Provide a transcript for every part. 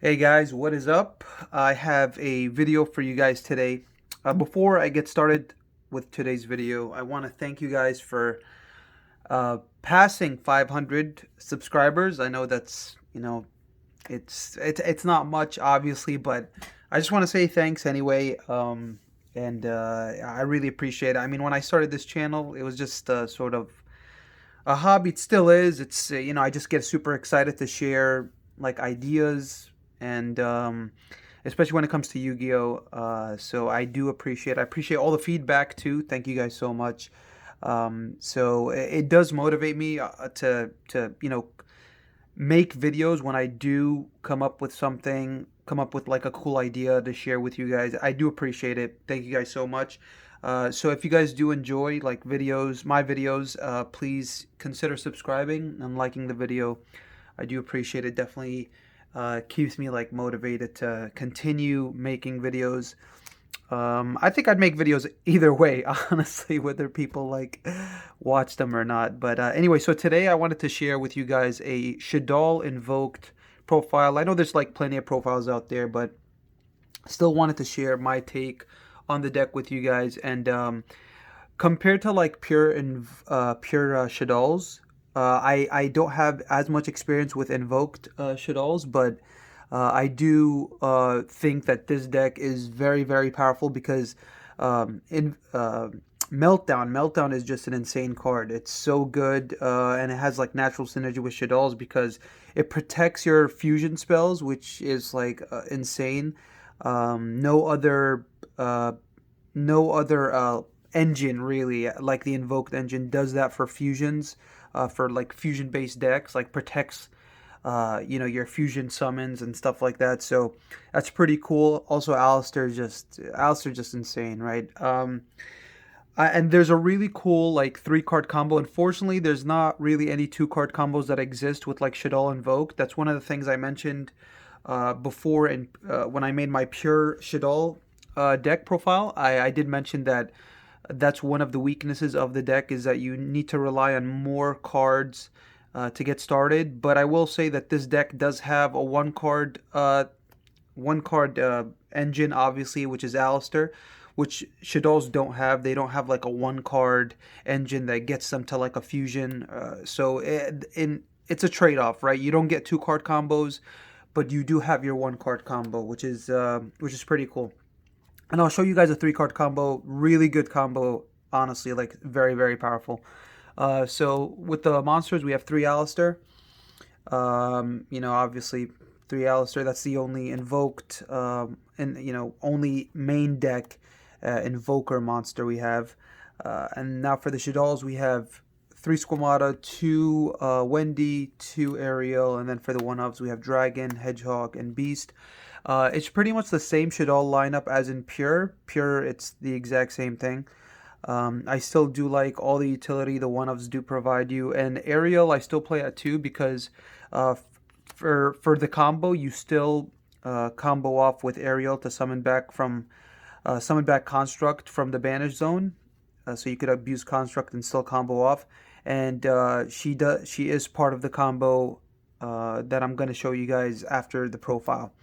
Hey guys, what is up? I have a video for you guys today. Before I get started with today's video, I want to thank you guys for passing 500 subscribers. I know that's, it's not much obviously, but I just want to say thanks anyway. And I really appreciate it. I mean, when I started this channel, it was just sort of a hobby. It still is. It's I just get super excited to share like ideas and especially when it comes to Yu-Gi-Oh. So I do appreciate. I appreciate all the feedback too. Thank you guys so much. So it does motivate me to make videos when I do come up with something, come up with like a cool idea to share with you guys. I do appreciate it. Thank you guys so much. So if you guys do enjoy like videos, my videos, please consider subscribing and liking the video. I do appreciate it. Definitely keeps me like motivated to continue making videos. I think I'd make videos either way, honestly, whether people like watch them or not. But anyway, so today I wanted to share with you guys a Shaddoll Invoked profile. I know there's like plenty of profiles out there, but still wanted to share my take on the deck with you guys. And compared to like pure Shaddolls, I don't have as much experience with Invoked Shaddolls, but I do think that this deck is very powerful because in Meltdown is just an insane card. It's so good, and it has like natural synergy with Shaddolls because it protects your fusion spells, which is like insane. No other uh, no other engine really like the Invoked engine does that for fusions, for like fusion based decks, like protects your fusion summons and stuff like that. So that's pretty cool. Also, Alistair just insane, right? And there's a really cool like three card combo. Unfortunately, there's not really any two card combos that exist with like Shaddoll Invoke. That's one of the things I mentioned before, and when I made my pure Shaddoll deck profile, I did mention that that's one of the weaknesses of the deck is that you need to rely on more cards to get started. But I will say that this deck does have a one card engine, obviously, which is Alistair, which Shaddolls don't have. They don't have like a one card engine that gets them to like a fusion. It's a trade off, right? You don't get two card combos, but you do have your one card combo, which is pretty cool. And I'll show you guys a three card combo. Really good combo, honestly, like very powerful. So with the monsters, we have three Alistair. Obviously three Alistair. That's the only invoked and only main deck invoker monster we have. And now for the Shaddolls, we have three Squamata, two Wendy, two Ariel, and then for the one ofs we have Dragon, Hedgehog, and Beast. It's pretty much the same Shaddol lineup as in Pure. Pure, it's the exact same thing. I still do like all the utility the one ofs do provide you, and Ariel I still play at two because uh, for the combo you still combo off with Ariel to summon back Construct from the Banish Zone, so you could abuse Construct and still combo off. And she is part of the combo that I'm going to show you guys after the profile.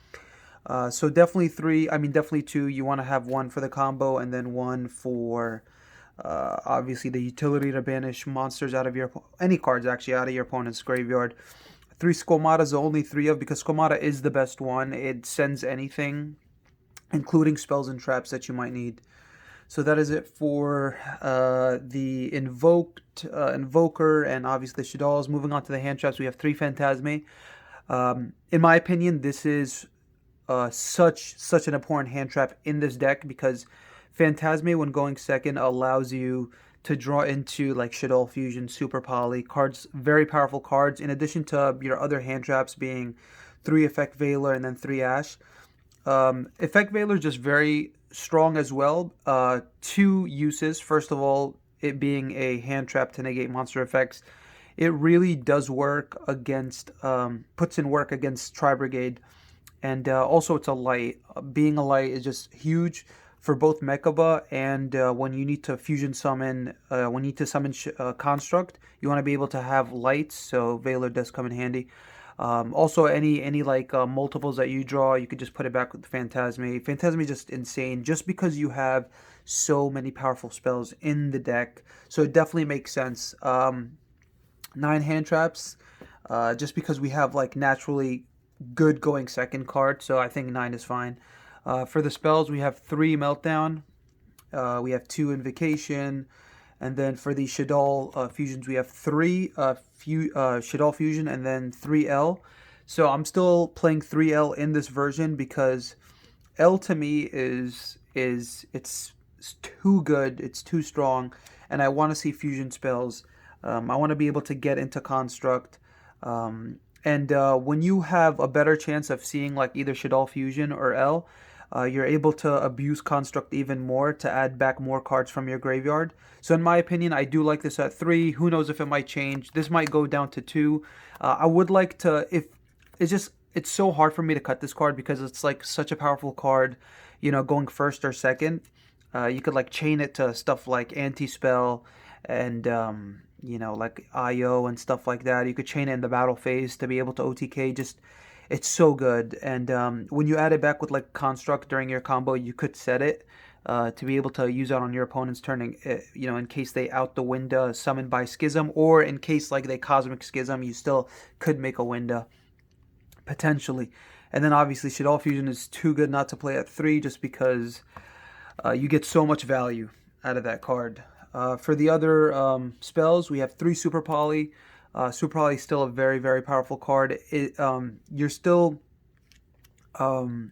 So definitely three. I mean, definitely two. You want to have one for the combo and then one for obviously the utility to banish monsters out of your any cards actually out of your opponent's graveyard. Three Squamata is the only three of because Squamata is the best one. It sends anything, including spells and traps that you might need. So that is it for the Invoker, and obviously Shaddolls. Moving on to the hand traps, we have three Phantasme. In my opinion, this is such an important hand trap in this deck because Phantasme, when going second, allows you to draw into like Shaddoll Fusion, Super Poly cards, very powerful cards. In addition to your other hand traps being three Effect Veiler and then three Ash. Effect Veiler is just very strong as well. Two uses. First of all, it being a hand trap to negate monster effects. It really does work against, puts in work against Tri Brigade. And also, it's a light. Being a light is just huge for both Mechaba and when you need to fusion summon, when you need to summon Construct, you want to be able to have lights, so Veiler does come in handy. Also, any like multiples that you draw, you could just put it back with Phantasme. Phantasme is just insane, just because you have so many powerful spells in the deck. So it definitely makes sense. 9 hand traps, just because we have like naturally good going second card, so I think 9 is fine. For the spells, we have 3 meltdown, we have 2 invocation, and then for the Shaddoll fusions, we have 3 Shaddoll fusion and then 3L. So I'm still playing 3L in this version because L to me is too good, it's too strong, and I want to see fusion spells. I want to be able to get into construct. And when you have a better chance of seeing like either Shaddoll fusion or L, you're able to abuse construct even more to add back more cards from your graveyard. So in my opinion, I do like this at 3. Who knows if it might change? This might go down to 2. I would like to, if it's so hard for me to cut this card because it's like such a powerful card, going first or second. You could like chain it to stuff like anti-spell and like IO and stuff like that. You could chain it in the battle phase to be able to OTK. Just it's so good. And when you add it back with like construct during your combo, you could set it to be able to use it on your opponent's turn. In case they out the window summoned by Schism, or in case like they cosmic Schism, you still could make a window potentially. And then obviously Shaddoll Fusion is too good not to play at 3, just because you get so much value out of that card. For the other spells, we have 3 Super Poly. Super Poly is still a very, very powerful card. You're still going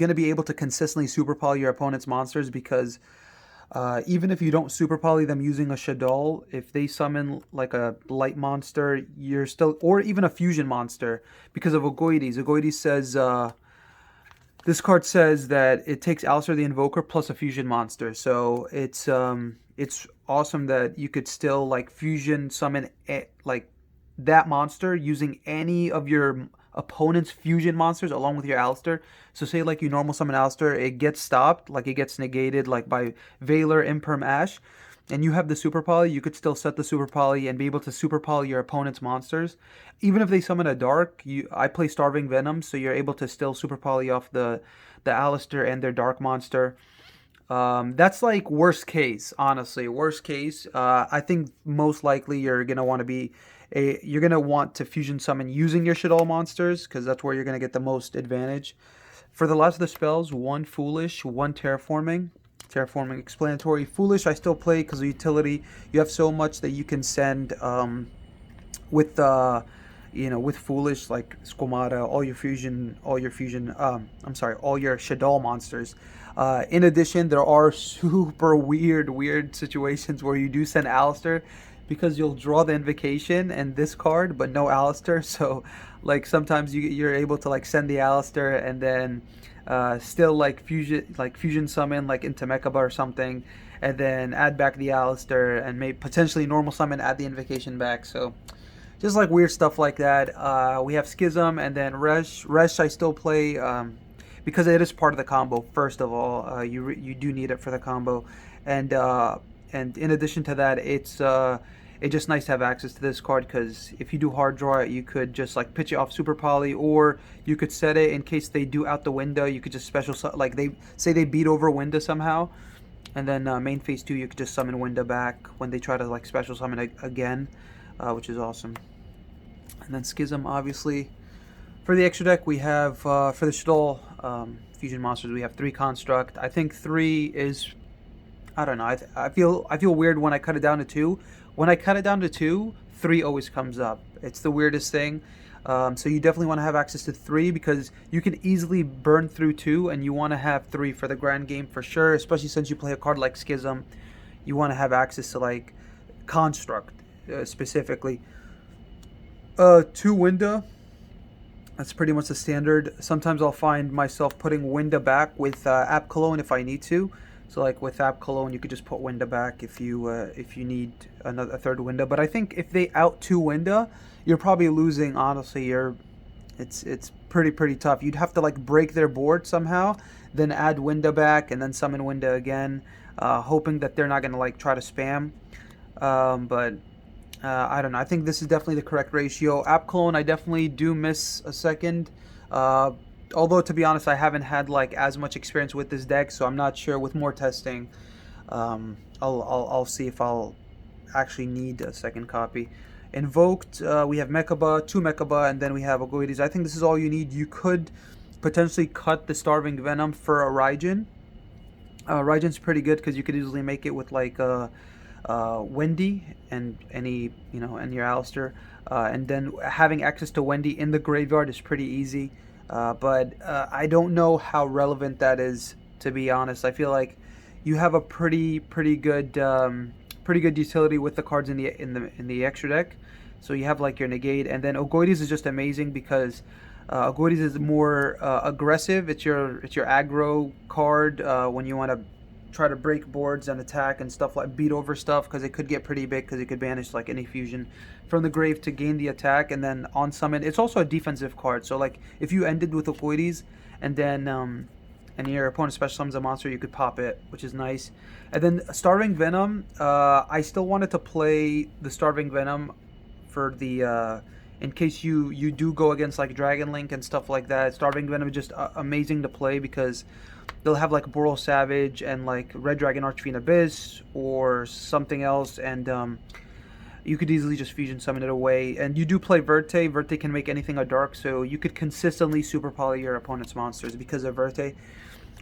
to be able to consistently Super Poly your opponent's monsters, because even if you don't Super Poly them using a Shaddoll, if they summon like a light monster, you're still, or even a fusion monster, because of Ogoides. Ogoides says, this card says that it takes Alistair the Invoker plus a fusion monster. So it's awesome that you could still like fusion summon like that monster using any of your opponent's fusion monsters along with your Alistair. So say like you normal summon Alistair, it gets stopped, like it gets negated like by Valor, Imperm, Ash, and you have the Super Poly, you could still set the Super Poly and be able to Super Poly your opponent's monsters. Even if they summon a Dark, I play Starving Venom, so you're able to still Super Poly off the Alistair and their Dark monster. That's like worst case, honestly. Worst case. I think most likely you're gonna want to fusion summon using your Shaddoll monsters, because that's where you're gonna get the most advantage. For the last of the spells, 1 Foolish, 1 Terraforming. Terraforming explanatory. Foolish I still play because of utility. You have so much that you can send with with Foolish, like Squamata, all your Shaddoll monsters. In addition, there are super weird situations where you do send Alistair, because you'll draw the invocation and this card, but no Alistair. So, like sometimes you're able to like send the Alistair and then still like fusion summon like into Mechaba or something, and then add back the Alistair and maybe potentially normal summon, add the invocation back. So just like weird stuff like that. We have Schism and then Resh. Resh I still play because it is part of the combo. First of all, you do need it for the combo, and in addition to that, it's just nice to have access to this card, because if you do hard draw it, you could just like pitch it off Super Poly, or you could set it in case they do out the window. You could just special like they say they beat over window somehow, and then main phase 2 you could just summon window back when they try to like special summon again, which is awesome. And then Schism, obviously. For the extra deck, we have for the Shaddoll fusion monsters, we have 3 Construct. I think 3 is, I don't know. I feel weird when I cut it down to 2. When I cut it down to 2, 3 always comes up. It's the weirdest thing. So you definitely want to have access to 3, because you can easily burn through 2, and you want to have 3 for the grand game for sure. Especially since you play a card like Schism, you want to have access to like Construct specifically. 2 Winda. That's pretty much the standard. Sometimes I'll find myself putting Winda back with App Cologne if I need to. So like with App Cologne, you could just put Winda back if you need a third Winda. But I think if they out 2 Winda, you're probably losing. Honestly, it's pretty tough. You'd have to like break their board somehow, then add Winda back, and then summon Winda again, hoping that they're not gonna like try to spam. But I don't know. I think this is definitely the correct ratio. App clone, I definitely do miss a second. Uh, Although to be honest, I haven't had like as much experience with this deck, so I'm not sure. With more testing, I'll see if I'll actually need a second copy. Invoked, we have Mechaba, two Mechaba, and then we have Ogoides. I think this is all you need. You could potentially cut the Starving Venom for a Raijin. Raijin's pretty good because you could easily make it with like Wendy and any your Alistair, and then having access to Wendy in the graveyard is pretty easy. But I don't know how relevant that is, to be honest. I feel like you have a pretty good utility with the cards in the extra deck. So you have like your negate, and then Ogoides is just amazing because Ogoides is more aggressive. It's your aggro card when you want to try to break boards and attack and stuff, like beat over stuff, because it could get pretty big because it could banish like any fusion from the grave to gain the attack. And then on summon, it's also a defensive card. So like if you ended with Ogoides and then and your opponent special summons a monster, you could pop it, which is nice. And then Starving Venom, I still wanted to play the Starving Venom for the in case you do go against like Dragon Link and stuff like that. Starving Venom is just amazing to play because they'll have like Boral Savage and like Red Dragon Archfiend Abyss or something else, and you could easily just fusion summon it away. And you do play Verte. Verte can make anything a dark, so you could consistently super poly your opponent's monsters because of Verte.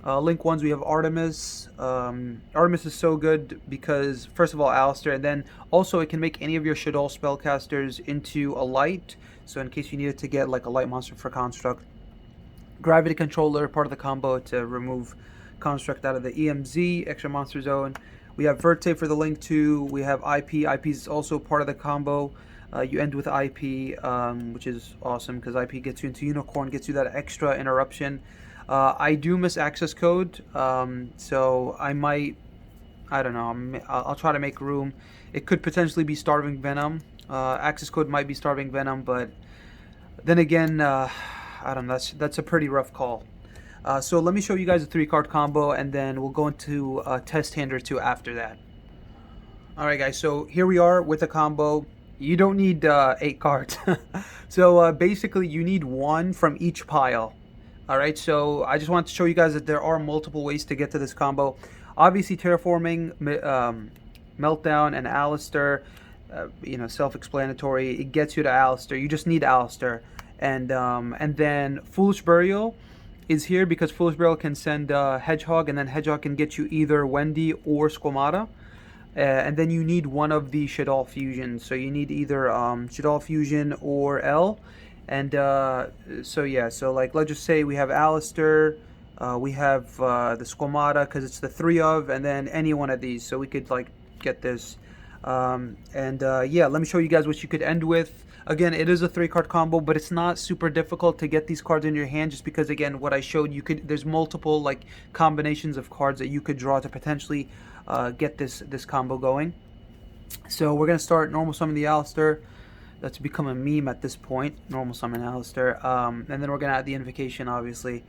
Link ones, we have Artemis. Artemis is so good because, first of all, Alistair, and then also it can make any of your Shaddoll spellcasters into a light. So in case you needed to get like a light monster for Construct. Gravity Controller, part of the combo to remove Construct out of the EMZ, extra monster zone. We have Verte for the Link 2. We have IP. IP is also part of the combo. You end with IP, which is awesome because IP gets you into Unicorn, gets you that extra interruption. I do miss access code, so I don't know, I'll try to make room. It could potentially be Starving Venom. Access code might be Starving Venom, but then again, I don't know, that's a pretty rough call. So let me show you guys a 3-card combo, and then we'll go into a test hand or two after that. Alright guys, so here we are with a combo. You don't need 8 cards. So basically you need 1 from each pile. Alright, so I just want to show you guys that there are multiple ways to get to this combo. Obviously, Terraforming, Meltdown, and Alistair, self-explanatory. It gets you to Alistair. You just need Alistair. And then Foolish Burial is here because Foolish Burial can send Hedgehog, and then Hedgehog can get you either Wendy or Squamata. And then you need one of the Shaddoll fusions. So you need either Shaddoll Fusion or L. And so like let's just say we have Alistair, we have the Squamata because it's the 3 of, and then any one of these, so we could like get this. Yeah, let me show you guys what you could end with. Again, it is a 3-card combo, but it's not super difficult to get these cards in your hand, just because again what I showed you there's multiple like combinations of cards that you could draw to potentially get this combo going. So we're gonna start normal summon the Alistair. That's become a meme at this point. Normal summon Alistair. And then we're going to add the invocation, obviously.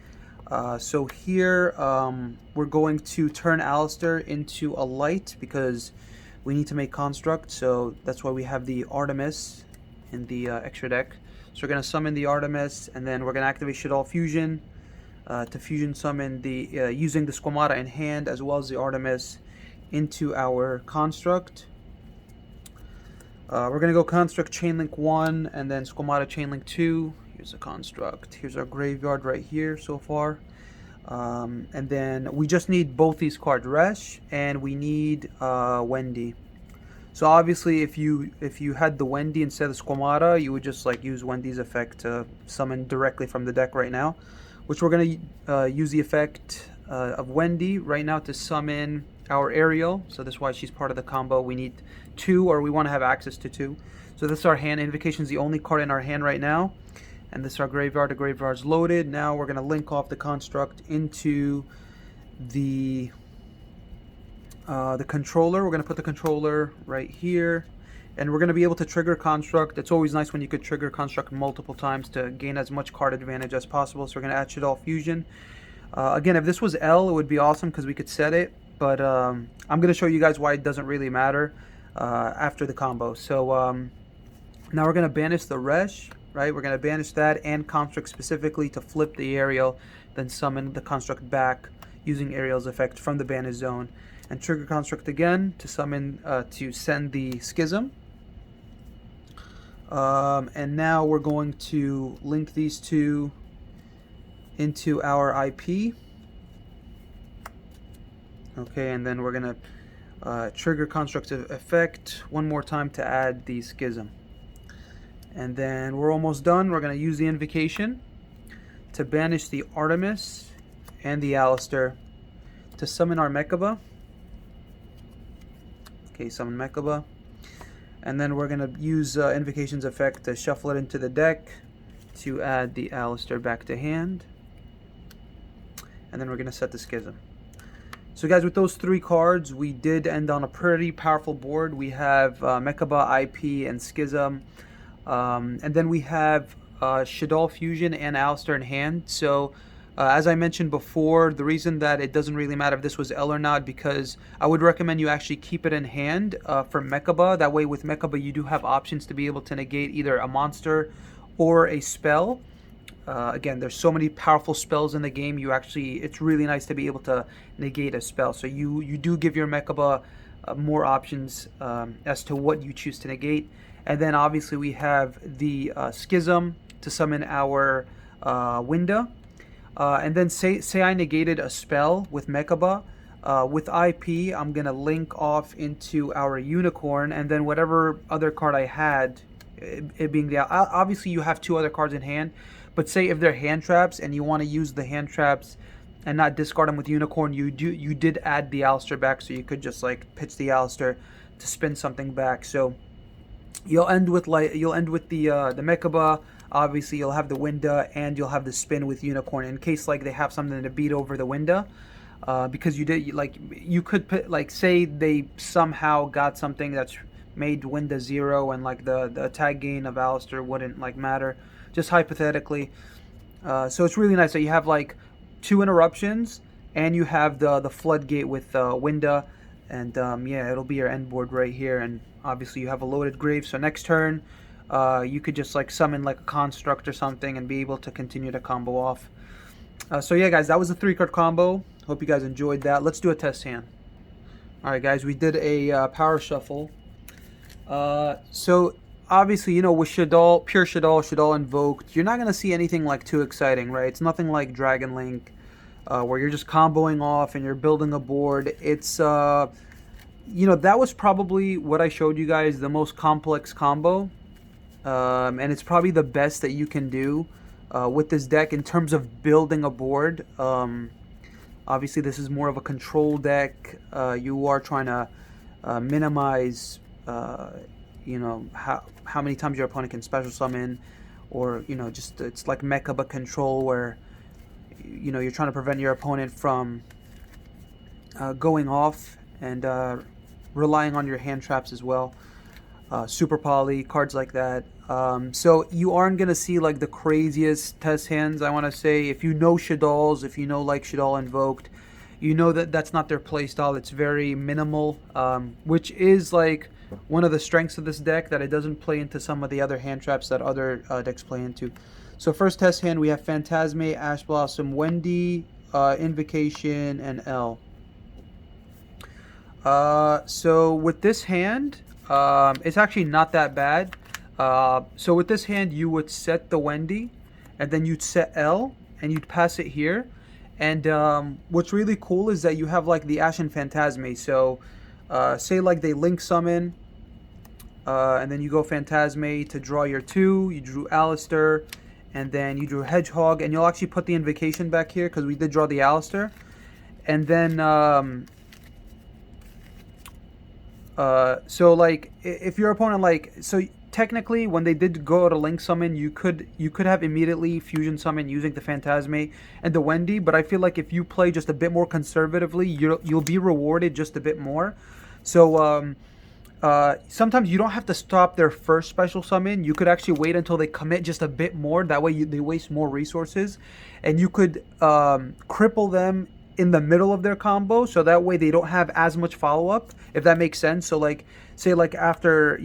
So here, we're going to turn Alistair into a light because we need to make Construct. So that's why we have the Artemis in the extra deck. So we're going to summon the Artemis, and then we're going to activate Shaddoll Fusion to fusion summon the using the Squamata in hand as well as the Artemis into our Construct. We're going to go Construct Chainlink 1 and then Squamata Chainlink 2. Here's a Construct. Here's our graveyard right here so far. And then we just need both these cards, Resh, and we need Wendy. So obviously if you had the Wendy instead of Squamata, you would just like use Wendy's effect to summon directly from the deck right now. Which we're going to use the effect of Wendy right now to summon our Ariel. So that's why she's part of the combo. We need 2, or we want to have access to 2. So this is our hand. Invocation is the only card in our hand right now. And this is our graveyard. The graveyard's loaded. Now we're going to link off the Construct into the controller. We're going to put the controller right here. And we're going to be able to trigger Construct. It's always nice when you could trigger Construct multiple times to gain as much card advantage as possible. So we're going to add Shaddoll Fusion. Again, if this was L, it would be awesome because we could set it. But I'm going to show you guys why it doesn't really matter. after the combo. So now we're going to banish the Resh, right? We're going to banish that and Construct specifically to flip the Aerial, then summon the Construct back using Aerial's effect from the banish zone. And trigger Construct again to summon, to send the Schism. And now we're going to link these two into our IP. Okay, and then we're going to trigger Construct effect one more time to add the Schism. And then we're almost done. We're going to use the Invocation to banish the Artemis and the Alistair to summon our Mechaba. Okay, summon Mechaba. And then we're going to use Invocation's effect to shuffle it into the deck to add the Alistair back to hand. And then we're going to set the Schism. So guys, with those three cards, we did end on a pretty powerful board. We have Mechaba, IP, and Schism. And then we have Shaddoll Fusion and Alistair in hand. So as I mentioned before, the reason that it doesn't really matter if this was L or not, because I would recommend you actually keep it in hand for Mechaba. That way with Mechaba you do have options to be able to negate either a monster or a spell. Again, there's so many powerful spells in the game. It's really nice to be able to negate a spell. So you do give your Mechaba more options as to what you choose to negate. And then obviously we have the Schism to summon our Winda. And then say I negated a spell with Mechaba. With IP, I'm going to link off into our Unicorn, and then whatever other card I had, it being the... Obviously you have two other cards in hand, but say if they're hand traps and you want to use the hand traps and not discard them with Unicorn, you did add the Alistair back, so you could just like pitch the Alistair to spin something back. So you'll end with the Mechaba. Obviously you'll have the Winda and you'll have the spin with Unicorn in case like they have something to beat over the Winda. Because you could put, like, say they somehow got something that's made Winda 0 and like the attack gain of Alistair wouldn't like matter, just hypothetically. So it's really nice that you have like two interruptions and you have the floodgate with Winda, and yeah, it'll be your end board right here. And obviously you have a loaded grave, so next turn you could just like summon like a construct or something and be able to continue to combo off. So yeah guys, that was a 3-card combo. Hope you guys enjoyed that. Let's do a test hand. Alright guys, we did a power shuffle. So obviously, you know, with Shaddoll, pure Shaddoll Invoked, you're not going to see anything like too exciting, right? It's nothing like Dragon Link, where you're just comboing off and you're building a board. It's, you know, that was probably what I showed you guys, the most complex combo. And it's probably the best that you can do with this deck in terms of building a board. Obviously, this is more of a control deck. You are trying to minimize, you know, how many times your opponent can special summon, or, you know, just it's like Mechaba control where, you know, you're trying to prevent your opponent from going off and relying on your hand traps as well. Super Poly, cards like that. So you aren't going to see like the craziest test hands, I want to say. If you know Shaddolls, if you know like Shaddoll Invoked, you know that that's not their playstyle. It's very minimal, which is like one of the strengths of this deck, that it doesn't play into some of the other hand traps that other decks play into. So first test hand, we have Phantasme, Ash Blossom, Wendy, Invocation, and L. So with this hand, it's actually not that bad. So with this hand, you would set the Wendy, and then you'd set L, and you'd pass it here. And what's really cool is that you have like the Ash and Phantasme. So say like they link summon, and then you go Phantasme to draw your 2. You drew Alistair, and then you drew Hedgehog, and you'll actually put the Invocation back here because we did draw the Alistair. And then so like if your opponent like, so technically when they did go to link summon, you could have immediately fusion summon using the Phantasme and the Wendy, but I feel like if you play just a bit more conservatively, you'll be rewarded just a bit more. So sometimes you don't have to stop their first special summon. You could actually wait until they commit just a bit more. That way they waste more resources, and you could cripple them in the middle of their combo, so that way they don't have as much follow-up, if that makes sense. So like, say like after,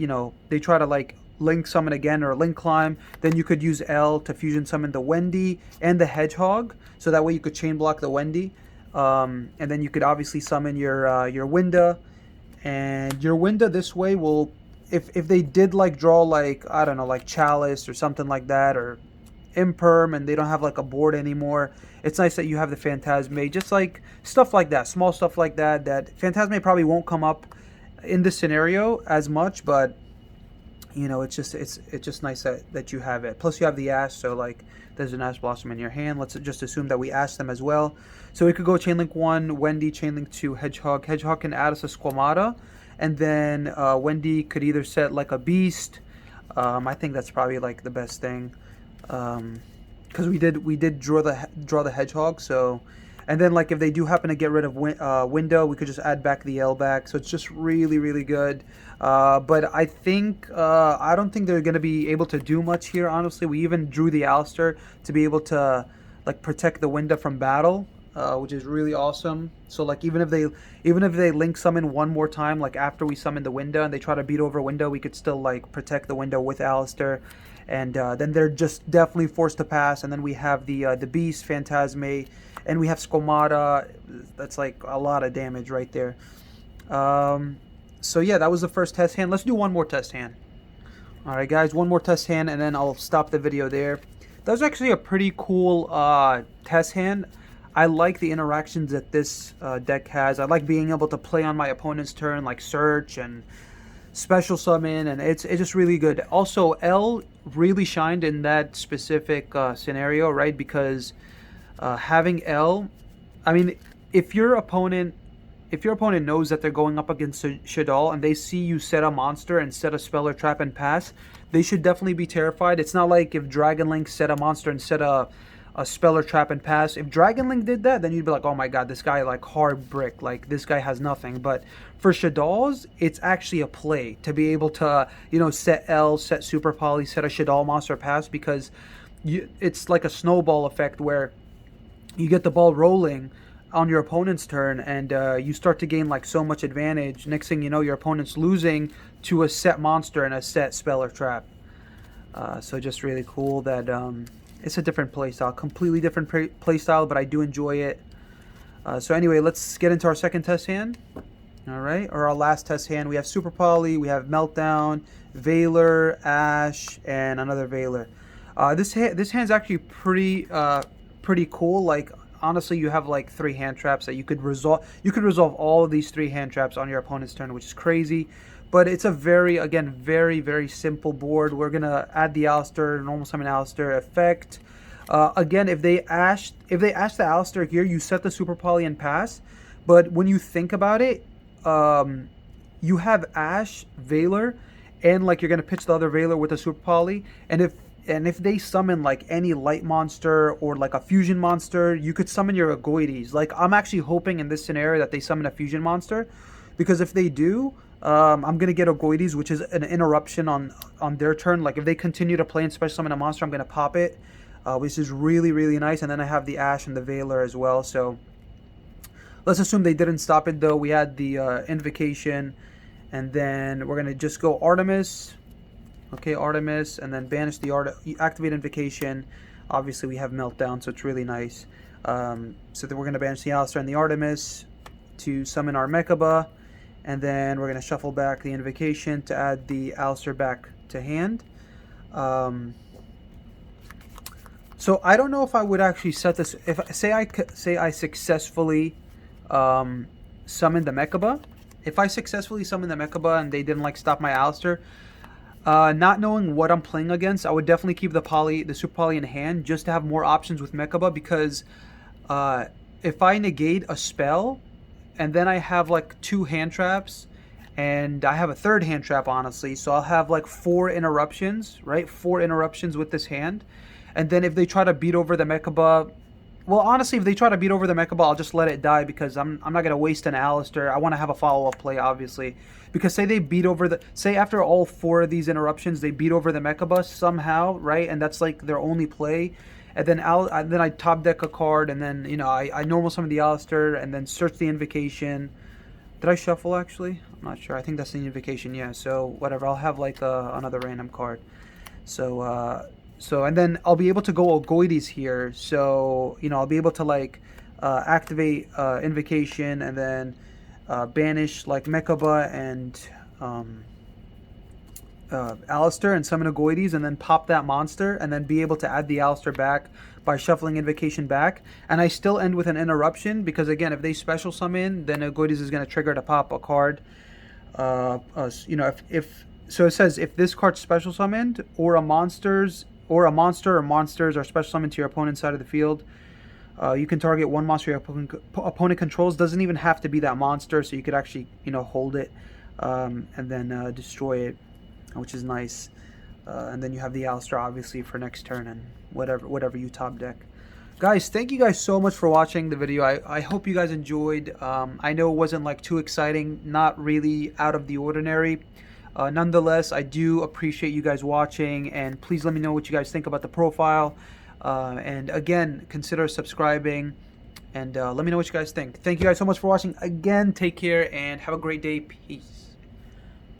they try to like link summon again or link climb, then you could use L to fusion summon the Wendy and the Hedgehog, so that way you could chain block the Wendy. And then you could obviously summon your Winda, and your Winda this way will, if they did like draw like, I don't know, like Chalice or something like that, or Imperm, and they don't have like a board anymore, it's nice that you have the Phantasme, just like stuff like that, small stuff like that, that Phantasme probably won't come up in this scenario as much, but it's just nice that you have it. Plus you have the Ash, so like there's an Ash Blossom in your hand. Let's just assume that we Ash them as well. So we could go Chainlink 1, Wendy, Chainlink 2, Hedgehog. Hedgehog can add us a Squamata, and then Wendy could either set like a Beast. I think that's probably like the best thing, because we did draw the Hedgehog. So, and then like if they do happen to get rid of Window, we could just add back the L back. So it's just really really good. But I think I don't think they're going to be able to do much here. Honestly, we even drew the Alistair to be able to like protect the Window from battle, which is really awesome. So like even if they link summon one more time, like after we summon the Window and they try to beat over Window, we could still like protect the Window with Alistair, and then they're just definitely forced to pass. And then we have the Beast, Phantasme, and we have Squamata. That's like a lot of damage right there. So yeah, that was the first test hand. Let's do one more test hand. Alright guys, one more test hand and then I'll stop the video there. That was actually a pretty cool test hand. I like the interactions that this deck has. I like being able to play on my opponent's turn, like search and special summon, and it's just really good. Also, L really shined in that specific scenario, right? Because having L, I mean, if your opponent knows that they're going up against Shaddoll and they see you set a monster and set a spell or trap and pass, they should definitely be terrified. It's not like if Dragon Link set a monster and set a spell or trap and pass. If Dragon Link did that, then you'd be like, oh my god, this guy like hard brick, like this guy has nothing. But for Shaddolls, it's actually a play to be able to, set L, set Super Poly, set a Shaddoll monster pass, because it's like a snowball effect where you get the ball rolling on your opponent's turn, and you start to gain like so much advantage. Next thing you know, your opponent's losing to a set monster and a set spell or trap. So just really cool that it's a different playstyle, completely different playstyle, but I do enjoy it. So anyway, let's get into our second test hand. Alright, or our last test hand. We have Super Poly, we have Meltdown, Veiler, Ash, and another Veiler. This hand's actually pretty cool. Like, honestly, you have like 3 hand traps that you could resolve. You could resolve all of these 3 hand traps on your opponent's turn, which is crazy. But it's a very very simple board. We're gonna add the Alistair, normal summon Alistair effect. Again, if they ash the Alistair here, you set the Super Poly and pass. But when you think about it, you have Ash, Veiler, and like you're gonna pitch the other Veiler with a Super Poly, and if they summon like any light monster or like a fusion monster, you could summon your Agoides. Like, I'm actually hoping in this scenario that they summon a fusion monster, because if they do, I'm gonna get Agoides, which is an interruption on their turn. Like if they continue to play and special summon a monster, I'm gonna pop it, which is really really nice. And then I have the Ash and the Veiler as well. So let's assume they didn't stop it though. We had the Invocation, and then we're gonna just go Artemis. Okay, Artemis, and then banish the activate Invocation. Obviously, we have Meltdown, so it's really nice. So then we're going to banish the Alistair and the Artemis to summon our Mechaba, and then we're going to shuffle back the Invocation to add the Alistair back to hand. So I don't know if I would actually set this. If say I successfully summoned the Mechaba. If I successfully summoned the Mechaba and they didn't like stop my Alistair, not knowing what I'm playing against, I would definitely keep the Super Poly in hand just to have more options with Mechaba, because if I negate a spell and then I have like 2 hand traps and I have a 3rd hand trap, honestly, so I'll have like 4 interruptions, right? 4 interruptions with this hand. And then if they try to beat over the Mechaba, well, honestly, if they try to beat over the Mechaba, I'll just let it die, because I'm not going to waste an Alistair. I want to have a follow-up play, obviously. Because say they beat over say after all 4 of these interruptions, they beat over the Mechaba somehow, right? And that's like their only play. and then then I top deck a card, and then I normal summon the Alistair, and then search the invocation. Did I shuffle actually? I'm not sure. I think that's the invocation. Yeah. So whatever. I'll have like another random card. So and then I'll be able to go Ogoides here. So I'll be able to like activate invocation, and then banish like Mechaba and Alistair, and summon a Goides, and then pop that monster, and then be able to add the Alistair back by shuffling Invocation back. And I still end with an interruption, because again, if they special summon, then a Goides is going to trigger to pop a card. If so, it says if this card's special summoned, or a monster or monsters are special summoned to your opponent's side of the field, you can target one monster your opponent controls. Doesn't even have to be that monster, so you could actually hold it, and then destroy it, which is nice. And then you have the Alistair obviously for next turn, and whatever you top deck. Guys, thank you guys so much for watching the video. I hope you guys enjoyed. I know it wasn't like too exciting, not really out of the ordinary. Nonetheless, I do appreciate you guys watching, and please let me know what you guys think about the profile. And again, consider subscribing, and let me know what you guys think. Thank you guys so much for watching. Again, take care and have a great day. Peace.